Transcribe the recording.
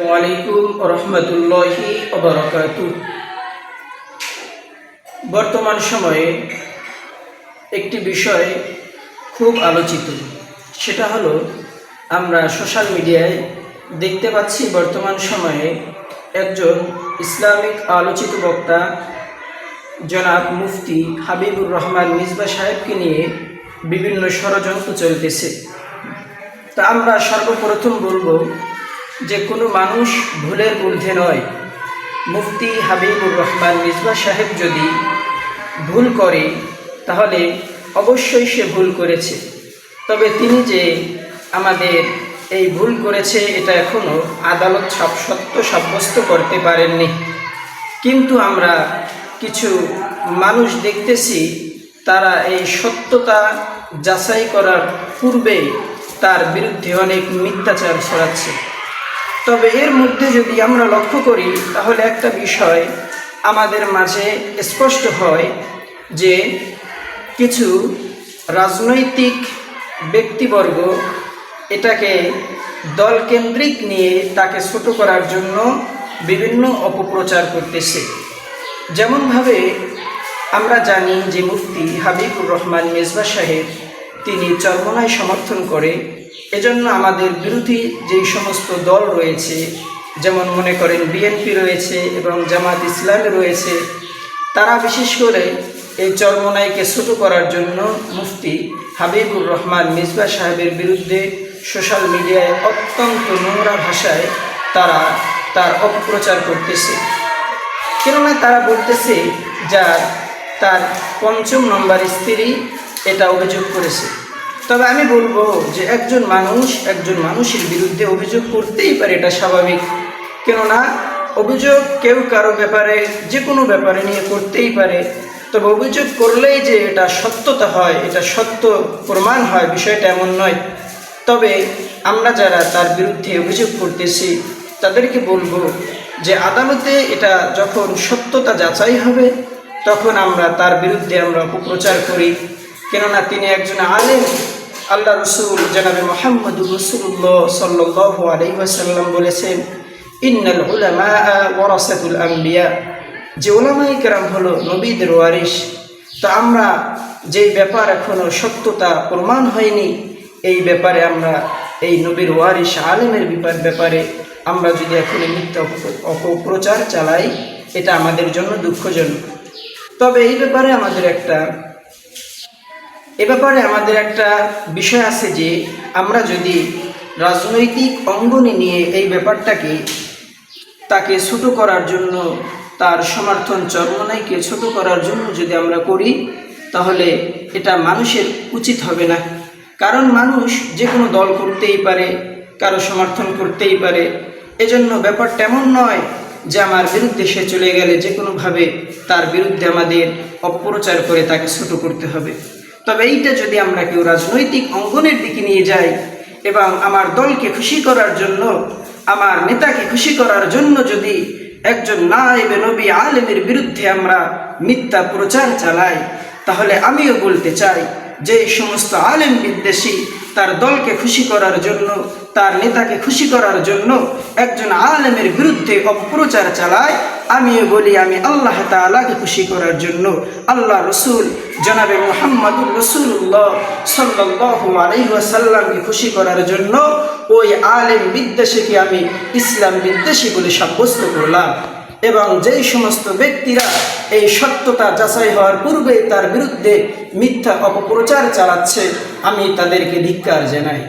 ওয়ালাইকুম রহমতুল্লাহি ওবারাকাতুহু। বর্তমান সময়ে একটি বিষয় খুব আলোচিত, সেটা হলো আমরা সোশ্যাল মিডিয়ায় দেখতে পাচ্ছি বর্তমান সময়ে একজন ইসলামিক আলোচিত বক্তা জনাব মুফতি হাবিবুর রহমান মিসবাহ সাহেবকে নিয়ে বিভিন্ন ষড়যন্ত্র চলতেছে। তা আমরা সর্বপ্রথম বলবো যে কোনো মানুষ ভুলের ঊর্ধ্বে নয়। মুফতি হাবিবুর রহমান মিসবাহ সাহেব যদি ভুল করে তাহলে অবশ্যই সে ভুল করেছে, তবে তিনি যে আমাদের এই ভুল করেছে এটা এখনও আদালত সত্য সাব্যস্ত করতে পারেননি। কিন্তু আমরা কিছু মানুষ দেখতেছি তারা এই সত্যতা যাচাই করার পূর্বে তার বিরুদ্ধে অনেক মিথ্যাচার ছড়াচ্ছে। তবে এর মধ্যে যদি আমরা লক্ষ্য করি তাহলে একটা বিষয় আমাদের মাঝে স্পষ্ট হয় যে কিছু রাজনৈতিক ব্যক্তিবর্গ এটাকে দলকেন্দ্রিক নিয়ে তাকে ছোট করার জন্য বিভিন্ন অপপ্রচার করতেছে। যেমনভাবে আমরা জানি যে মুফতি হাবিবুর রহমান মিসবাহ সাহেব তিনি চরমোনাই সমর্থন করে, এজন্য আমাদের বিরোধী যেই সমস্ত দল রয়েছে, যেমন মনে করেন বিএনপি রয়েছে এবং জামাত ইসলামী রয়েছে, তারা বিশেষ করে এই চরমোনাইকে ছোট করার জন্য মুফতি হাবিবুর রহমান মিসবাহ সাহেবের বিরুদ্ধে সোশ্যাল মিডিয়ায় অত্যন্ত নোংরা ভাষায় তারা তার অপপ্রচার করতেছে। কেননা তারা বলতেছে তার ৫ম নম্বর স্ত্রী এটা অভিযোগ করেছে। তবে আমি বলবো যে একজন মানুষের বিরুদ্ধে অভিযোগ করতেই পারে, এটা স্বাভাবিক। কেননা অভিযোগ কেউ কারো ব্যাপারে যে কোনো ব্যাপারে নিয়ে করতেই পারে, তবে অভিযোগ করলেই যে এটা সত্যতা হয়, এটা সত্য প্রমাণ হয়, বিষয়টা এমন নয়। তবে আমরা যারা তার বিরুদ্ধে অভিযোগ করতেছি তাদেরকে বলবো যে আদালতে এটা যখন সত্যতা যাচাই হবে তখন আমরা তার বিরুদ্ধে আমরা অপপ্রচার করি। কেননা তিনি একজন আলেম। আল্লাহ রসুল জনাবে মুহাম্মদুর রাসূলুল্লাহ সাল্লাল্লাহু আলাইহি ওয়াসাল্লাম বলেছেন, ইন্নাল উলামা ওয়ারাসাতুল আম্বিয়া, যে উলামায়ে কেরাম হলো নবীদের ওয়ারিস। তো আমরা যেই ব্যাপার এখনো সত্যতা প্রমাণ হয়নি, এই ব্যাপারে আমরা এই নবীর ওয়ারিস আলেমের ব্যাপারে আমরা যদি এখন মিথ্যা অপপ্রচার চালাই, এটা আমাদের জন্য দুঃখজনক। তবে এই ব্যাপারে আমাদের একটা বিষয় আছে যে আমরা যদি রাজনৈতিক অঙ্গনে নিয়ে এই ব্যাপারটাকে তাকে ছোট করার জন্য, তার সমর্থন চরমোনাইকে ছোট করার জন্য যদি আমরা করি তাহলে এটা মানুষের উচিত হবে না। কারণ মানুষ যে কোনো দল করতেই পারে, কারো সমর্থন করতেই পারে। এজন্য ব্যাপারটা এমন নয় যে আমার বিরুদ্ধে সে চলে গেলে যে কোনোভাবে তার বিরুদ্ধে আমাদের অপপ্রচার করে তাকে ছোট করতে হবে। তবে এইটা যদি আমরা কেউ রাজনৈতিক অঙ্গনের দিকে নিয়ে যাই এবং আমার দলকে খুশি করার জন্য, আমার নেতাকে খুশি করার জন্য যদি একজন নায়েবে নবী আলেমের বিরুদ্ধে আমরা মিথ্যা প্রচার চালাই, তাহলে আমিও বলতে চাই যে সমস্ত আলেম বিদ্বেষী তার দলকে খুশি করার জন্য, তার নেতাকে খুশি করার জন্য একজন আলেমের বিরুদ্ধে অপপ্রচার চালায়, আমিও বলি আমি আল্লাহ তাআলাকে খুশি করার জন্য, আল্লাহ রসুল জনাবে মুহাম্মদুর রাসূলুল্লাহ সাল্লাল্লাহু আলাইহি ওয়াসাল্লামকে খুশি করার জন্য ওই আলেম বিদ্বেষীকে আমি ইসলাম বিদ্বেষী বলে সাব্যস্ত করলাম। এবং যেই সমস্ত ব্যক্তিরা এই সত্যতা যাচাই হওয়ার পূর্বে তার বিরুদ্ধে মিথ্যা অপপ্রচার চালাচ্ছে, আমি তাদেরকে ধিক্কার জানাই।